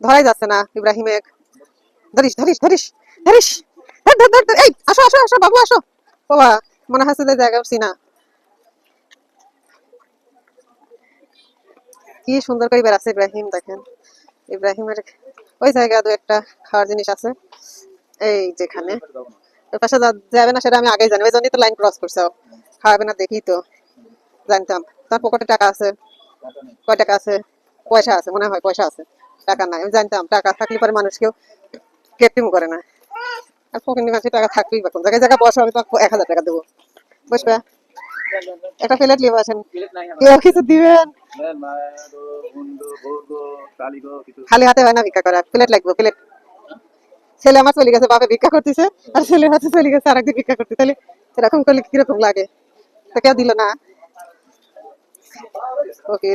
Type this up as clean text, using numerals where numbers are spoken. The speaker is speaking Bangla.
ধরাই যাচ্ছে না ইব্রাহিমে। ধরিস ধরিস ধরিস ধরিস, ধর ধর ধর ধর। এই আসো আসো আসো বাবু আসো। বাবা, মনে হচ্ছে যে জায়গা উঠছি না। কি সুন্দর করে বেড়াচ্ছে ইব্রাহিম, দেখেন ইব্রাহিমের ওই জায়গা দু একটা খাওয়ার জিনিস আছে। এই যেখানে ওই পাশে যাবে না সেটা আমি আগেই জানি, ওই জন্যই তো লাইন ক্রস করছে ও। খাওয়াবে না দেখি তো জানতাম। তার পকেটে টাকা আছে, কয় টাকা আছে? পয়সা আছে মনে হয়, পয়সা আছে, টাকা নাই। আমি জানতাম টাকা থাকলে পরে মানুষ কেউ কেপ্টিমো করে না। আর ফকিন্নি মানুষের টাকা থাকবেই বা কোন জায়গায়, জায়গায় বসো, আমি তো 1,000 টাকা দেবো, বুঝবে? একটা প্লেট নিয়ে বসেন, কেউ কিছু দিবেন? খালি হাতে হয় না ভিক্ষা করা, প্লেট লাগবে, প্লেট। ছেলে আমার চলে গেছে, বাপে ভিক্ষা করতেছে, আর ছেলে হাতে চলে গেছে আর একদিন ভিক্ষা করতে, তাহলে এরকম করলে কিরকম লাগে? তো কেউ দিল না। ওকে।